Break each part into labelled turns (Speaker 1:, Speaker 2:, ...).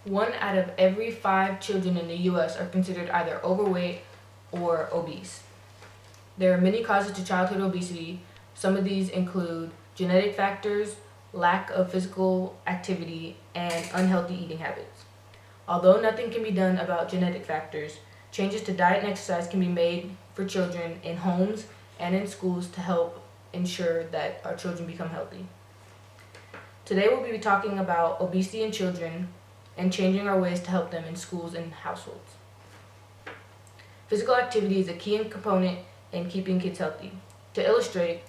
Speaker 1: 1 out of every 5 children in the U.S. are considered either overweight or obese. There are many causes to childhood obesity. Some of these include genetic factors, lack of physical activity, and unhealthy eating habits. Although nothing can be done about genetic factors, changes to diet and exercise can be made for children in homes and in schools to help ensure that our children become healthy. Today we'll be talking about obesity in children and changing our ways to help them in schools and households. Physical activity is a key component in keeping kids healthy. To illustrate,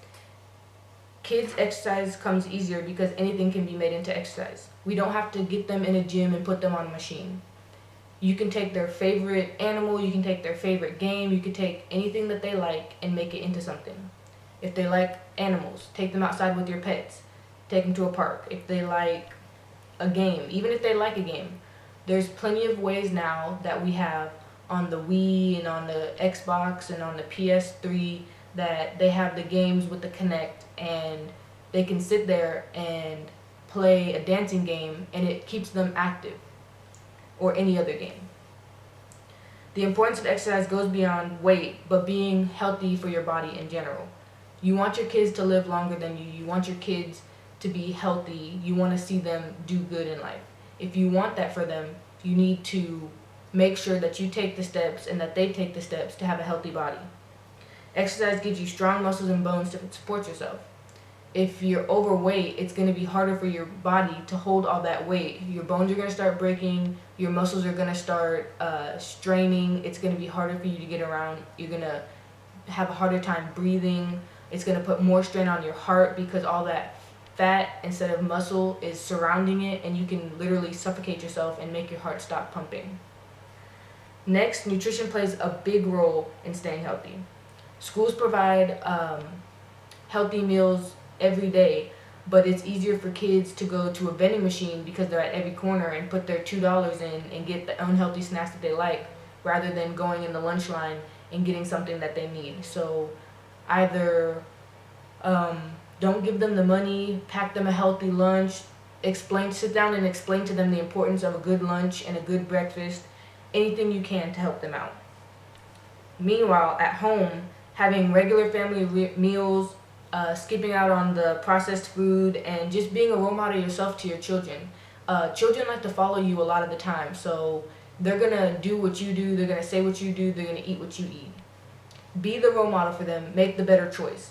Speaker 1: kids' exercise comes easier because anything can be made into exercise. We don't have to get them in a gym and put them on a machine. You can take their favorite animal, you can take their favorite game, you can take anything that they like and make it into something. If they like animals, take them outside with your pets, take them to a park. If they like a game, even if they like a game, there's plenty of ways now that we have on the Wii and on the Xbox and on the PS3 that they have the games with the Kinect, and they can sit there and play a dancing game and it keeps them active, or any other game. The importance of exercise goes beyond weight, but being healthy for your body in general. You want your kids to live longer than you. You want your kids to be healthy. You want to see them do good in life. If you want that for them, you need to make sure that you take the steps and that they take the steps to have a healthy body. Exercise gives you strong muscles and bones to support yourself. If you're overweight, it's going to be harder for your body to hold all that weight. Your bones are going to start breaking, your muscles are going to start straining, it's going to be harder for you to get around, you're going to have a harder time breathing, it's going to put more strain on your heart because all that fat instead of muscle is surrounding it, and you can literally suffocate yourself and make your heart stop pumping. Next, nutrition plays a big role in staying healthy. Schools provide healthy meals every day, but it's easier for kids to go to a vending machine because they're at every corner and put their $2 in and get the unhealthy snacks that they like, rather than going in the lunch line and getting something that they need. So either don't give them the money, pack them a healthy lunch, sit down and explain to them the importance of a good lunch and a good breakfast, anything you can to help them out. Meanwhile, at home, having regular family meals, skipping out on the processed food, and just being a role model yourself to your children. Children like to follow you a lot of the time, so they're going to do what you do, they're going to say what you do, they're going to eat what you eat. Be the role model for them, make the better choice.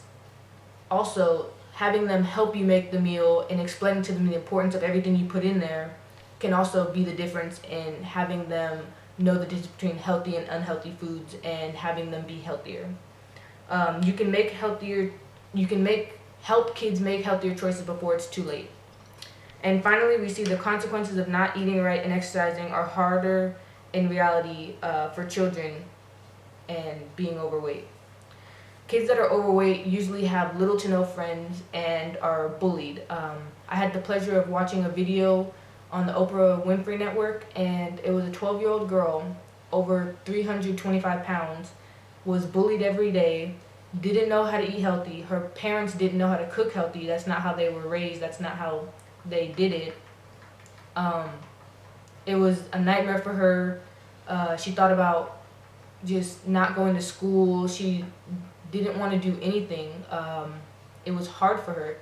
Speaker 1: Also, having them help you make the meal and explaining to them the importance of everything you put in there can also be the difference in having them know the difference between healthy and unhealthy foods and having them be healthier. You can help kids make healthier choices before it's too late. And finally, we see the consequences of not eating right and exercising are harder in reality for children and being overweight. Kids that are overweight usually have little to no friends and are bullied. I had the pleasure of watching a video on the Oprah Winfrey Network, and it was a 12-year-old girl, over 325 pounds, was bullied every day, didn't know how to eat healthy. Her parents didn't know how to cook healthy. That's not how they were raised. That's not how they did it. It was a nightmare for her. She thought about just not going to school. She didn't want to do anything. It was hard for her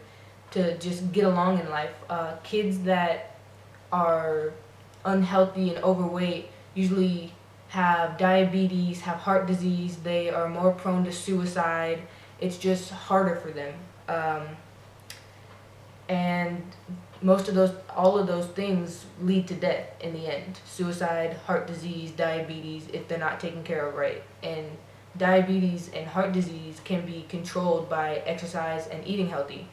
Speaker 1: to just get along in life. Kids that are unhealthy and overweight usually have diabetes, have heart disease, they are more prone to suicide. It's just harder for them. And all of those things lead to death in the end. Suicide, heart disease, diabetes, if they're not taken care of right. And diabetes and heart disease can be controlled by exercise and eating healthy.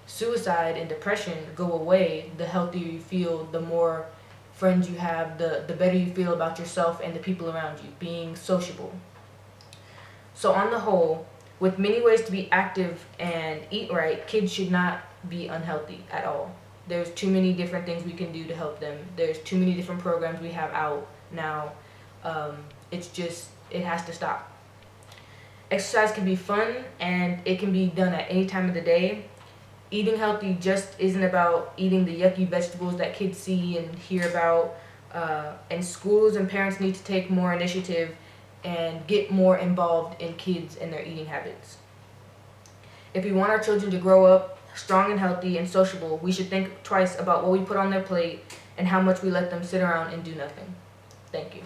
Speaker 1: Suicide and depression go away the healthier you feel, the more friends you have, the better you feel about yourself and the people around you, being sociable. So on the whole, with many ways to be active and eat right, kids should not be unhealthy at all. There's too many different things we can do to help them. There's too many different programs we have out now. It has to stop. Exercise can be fun and it can be done at any time of the day. Eating healthy just isn't about eating the yucky vegetables that kids see and hear about, And schools and parents need to take more initiative and get more involved in kids and their eating habits. If we want our children to grow up strong and healthy and sociable, we should think twice about what we put on their plate and how much we let them sit around and do nothing. Thank you.